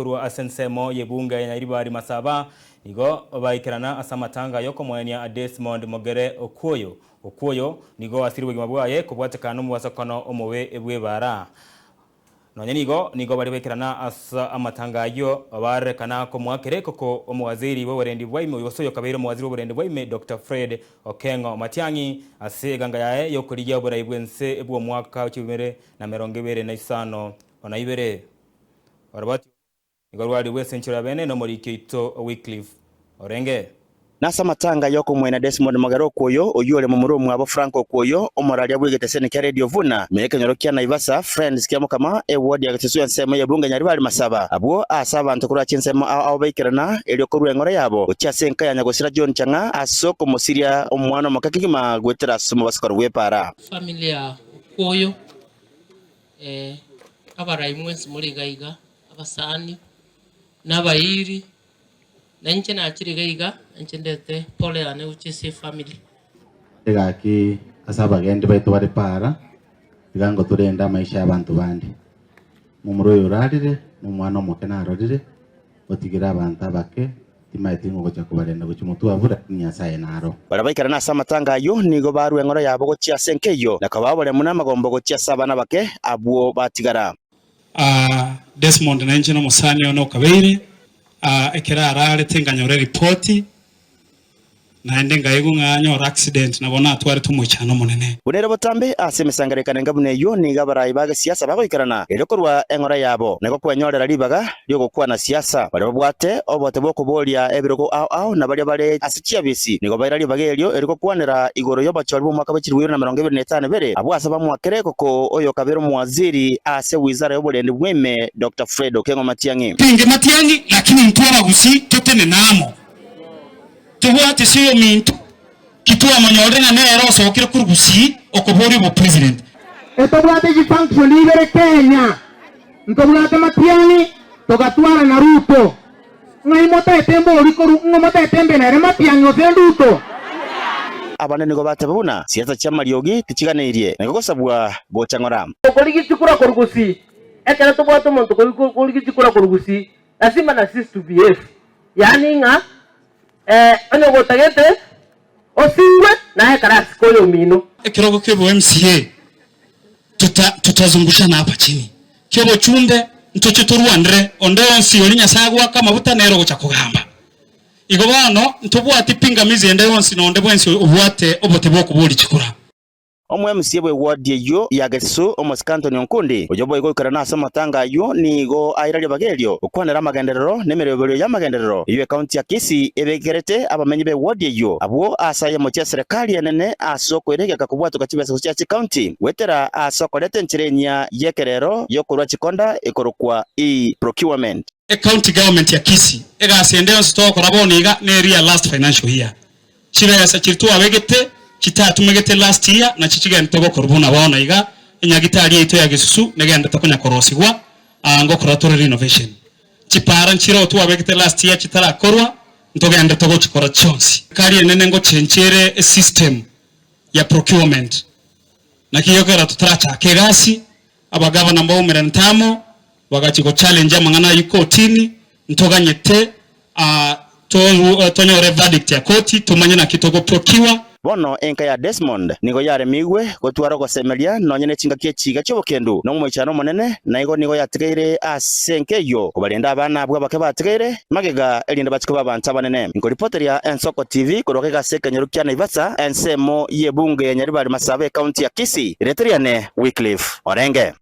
yokurwa asensemo yebunga ya Nyaribari Masaba nigo baikirana asamatanga yoko mwanya Desmond Mogere Okuoyo nigo asiriwe gimabwaye kubwatekana mu wasakono omowe ebwe bara nonye nigo bari bekirana asa amatangayo barekana ko mwakere koko omwaziri w'oburendi bwaime yosoyo kabere omwaziri w'oburendi bwaime Dr. Fred Okengo Matiang'i aseganga yae yokurya oburayi bwense ebwo mwaka w'ikibere na 2025 onaibere barabati igorwari wese nchira bene no muri kito Wycliffe Orenge nasa matanga yoko mwena Desmond Mogere Okuoyo oyure mu murumu abo Frank Okuoyo omorali abwigete sene kya Radio Vuna meke nyorokia na Ivasa friends kya mukama eward ya gitesu yansema yebunga Nyaribari Masaba abo asaba ntukura chinsema aho baikirana eliokorwe ngore yabo ukya senka ya nyagosira John Changa asoko musiria omwana makakigima gwetera sumo baskoro wepara familia Okuoyo abaraimwensi muri gaiga abasani n'abayiri nanche nakiri gaiga nanche ndete pole ane uchisi family egaki asaba gende baitu bari para bigango turenda maisha y'abantu bandi mumuro yorarire mumwana omukena arorire otigira abantu abake timaitingo gocha kubarenda gocha mutu abura nyasaye naro barabaikara nasa matanga yo nigo barwe ngoro yabo gocha senkeyo nakababole munama gombo gocha sabana bake abuo batigara Desmond nanche no musani ono kabeire ekera arare tenganyore report naende ngaigo nganyora accident nabona atware tumuchano munene Bunere botambe asemesangarekana ngabune yo niga barayi baga siasa bagoikarana erokorwa engora yabo nego kwenyorera libaga lyogokwa na siasa bari babwate obote bokubolia ebiroko ao na bari bare asikia bisi nigo bairali bagelyo eriko kwanera igoro yo bachori mu mwaka wa 2025 bere abwasa bamwakere koko oyo kabero mwaziri ase wizara y'oburendi bweme Dr. Fred Okengo Matiang'i pinge Matiang'i lakini ntwara gusi totene namo tuwate siyo mintu kitua manyore na nero sokira kurugusi okobori bo president etobwate ji function ibere Kenya ntobwate Matiang'i togatwara na Ruto ngai mota etembo orikoru ngomota etembe na Matiang'i ofenduto abane nigo batebuna siasa cha Mariogi tichiganeirie nigo sabwa gochangora okoligi chikura kurugusi ekera tobwate omuntu koligi chikura kurugusi lazima na sis to behave yani nga ano gotagete osingwe na karasi koyo mino ekirogo kebo MCA tutazungusha na hapa chini kebo chumbe ntoche turwandre onde onsi olinya sagwa kama butanero gocha kugamba igo bano ntobwate pingamizi ende onsi nonde bwensi obwate obote boko boli chikura omwe MCA bwe ward yo yagesu omoskanto nyonkundi ojobo igokara nasa matanga yo nigo airali bagelyo okwanera magenderero nemerebero ya magenderero iyo county ya Kisii ebegerete abamenyi be ward yo abo asaye mocha serikali enene asoko erege kakubwato kachibesa kuchachi county wetera asoko lete nchirenya yekerero yokurwa chikonda ekorokwa procurement county government ya Kisii egasendeo stoko raboniga ne real last financial year chibe yasa chirtu abegete kitatu megete last year na chichiga ntego korubuna baona iga inyagitari yeto ya Gisusu negenda takonya korosigwa ngo kuratora renovation chipara nchiro tu abegete last year chitara korwa ntogenda togo chikora chonsi kali enene ngo chenchere system ya procurement na kiyokera tutaracha kegasi abagaba namba 15 bagachiko challenge amangana yikotini ntoganyete tonyore verdict ya koti tumanye na kitogo procure bono enka ya Desmond nigo yare migwe gotwara gosemeria nonyene chinga kiechiga cyobokendu no mwichano monene naigo nigo yatigire asenkeyo kubalenda abana abwa bake batigire magega elinda batiko babantu abanene ngo reporter ya Ensoko TV korokega sekanyerukia na Ivasa ensemo yebunge ya Nyaribari Masaba county ya Kisii reteriane Wycliffe Orenge.